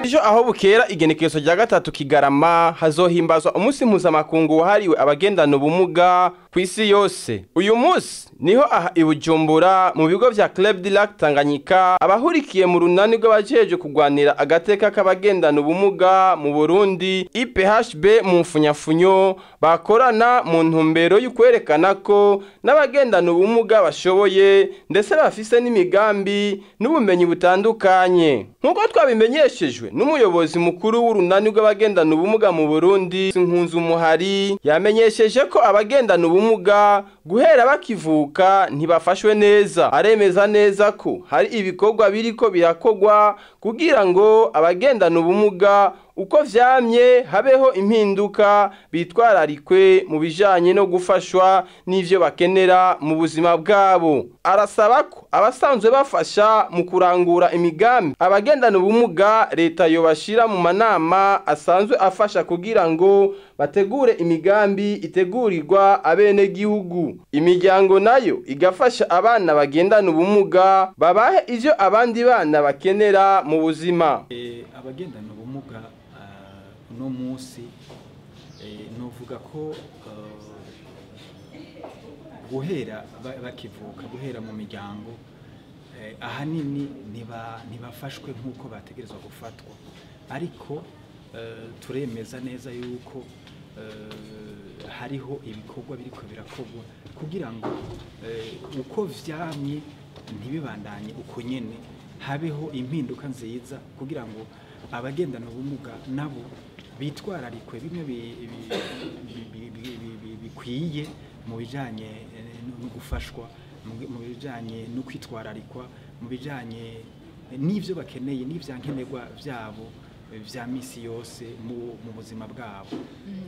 ejo aho bukera igenekerezo rya 3 Kigarama hazohimbazwa umunsi mpuzamakungu wahariwe abagendana ubumuga ku isi yose. Uyu munsi niho aha i Bujumbura mu bigo vya Club du Lac Tanganyika abahurikiye mu runani rw'abajeje kugwanira agateka k'abagendana ubumuga mu Burundi IPHB mu mfunyafunyo bakorana mu ntumbero y'ukwerekana ko n'abagendana ubumuga bashoboye ndetse bafise n'imigambi n'ubumenyi butandukanye. Nkuko twabimenyeshejwe n'umuyobozi mukuru w'urunani rw'abagendana ubumuga mu Burundi Nkunzu Muhari yamenyesheje ko abagendana ubumuga guhera bakivuka ntibafashwe neza. Aremeza neza ko hari ibikorwa biriko birakogwa kugira ngo abagendana ubumuga uko vyamye habeho impinduka bitwararikwe mu bijanye no gufashwa n'ivyo bakenera mu buzima bwabo. Arasaba ko abasanzwe bafasha mu kurangura imigambi abagendana ubumuga leta yobashira mu manama asanzwe afasha kugira ngo bategure imigambi itegurirwa abene gihugu. Imiryango nayo igafasha abana bagendana ubumuga babahe ivyo abandi bana bakenera mu buzima. Abagendana ubumuga no musi novuga ko guhera bakivuka guhera mu miryango ahanini ntibafashwe nk'uko bategerezwa gufatwa, ariko turemeza neza yuko hariho ibikorwa biriko birakogwa kugira ngo uko vyamye ntibibandanye uko nyene, habeho impinduka nziza kugira ngo abagendana ubumuga nabo bitwararikwe bimwe bikwiye mu bijanye no gufashwa, mu bijanye no kwitwararikwa, mu bijanye n'ivyo bakeneye n'ivyankenerwa vyabo vya misi yose mu buzima bwabo.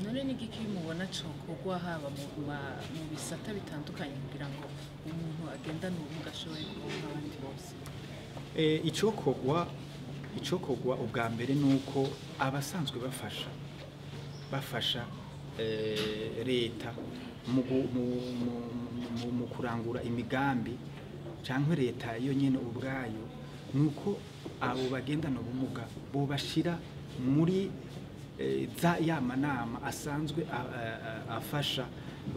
None ni giki mubona cokogwa haba mu bisata bitandukanye kugira ngo umuntu agendane ubumuga ashoboye kuronka abandi bose? Icokogwa ubwa mbere nuko abasanzwe bafasha leta mu kurangura imigambi canke leta yo nyene ubwayo, nuko abo bagendana ubumuga bo bashira muri ya manama asanzwe afasha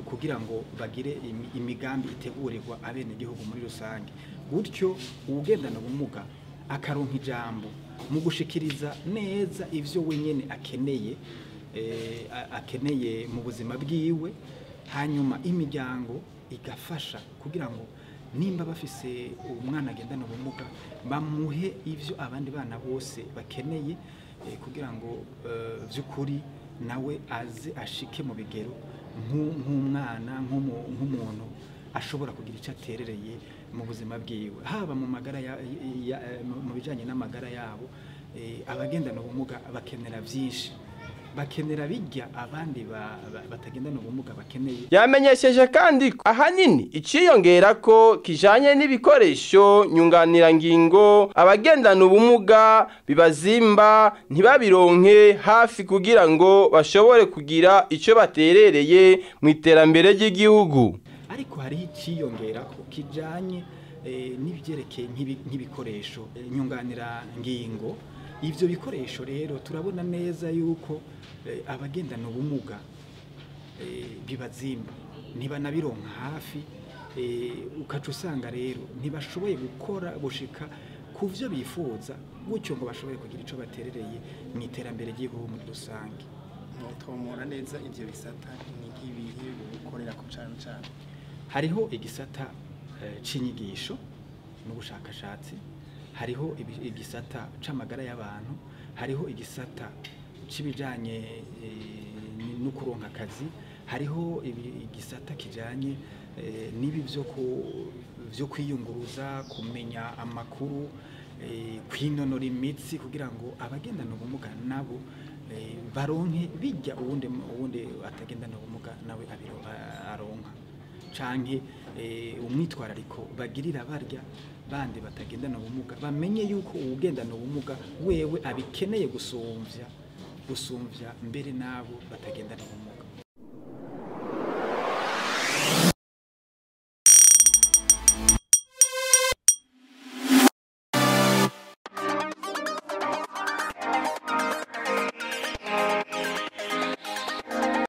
kugira ngo bagire imigambi itegurirwa abene gihugu muri rusange. Gutyo ugendana ubumuga akaronka ijambo mu gushikiriza neza ivyo wenyene akeneye mu buzima bwiwe, hanyuma imiryango igafasha kugira ngo nimba bafise umwana agendana ubumuga bamuhe ivyo abandi bana bose bakeneye, kugira ngo vy'ukuri nawe aze ashike mu bigero nk'umwana nk'umuntu ashobora kugira icyo aterereye mu buzima bwiwe, haba mu magara mu bijanye n'amagara yabo. Abagendana ubumuga bakenera vyinshi, bakenera bijya abandi batagendana ubumuga bakeneye. Yamenyesheje kandi ko ahanini iciyongera ko kijanye n'ibikoresho nyunganirangingo abagendana ubumuga bibazimba ntibabironke hafi kugira ngo bashobore kugira ico baterereye mu iterambere ry'igihugu. Ariko hari iciyongera ko kijanye n'ibyerekeye nk'ibikoresho nyunganirangingo. Ivyo bikoresho rero turabona neza yuko abagendana ubumuga bibazimba ntibanabironka hafi, ukaca usanga rero ntibashoboye gushika ku vyo bifuza, gutyo ngo bashobore kugira ico baterereye mu iterambere ry'igihugu muri rusange. Tomora neza ivyo bisata ni nk'ibihe gukorera ku cane. Hariho igisata c'inyigisho n'ubushakashatsi, hariho igisata c'amagara y'abantu, hariho igisata c'ibijanye no kuronka akazi, hariho igisata kijanye n'ibi vyo kwiyunguruza, kumenya amakuru, kwinonora imitsi kugira ngo abagendana ubumuga nabo baronke bijya uwundi atagendana ubumuga nawe aronka, canke umwitwarariko bagirira barya bandi batagendana ubumuga, bamenye yuko uwugendana ubumuga wewe abikeneye gusumvya mbere nabo batagendana ubumuga.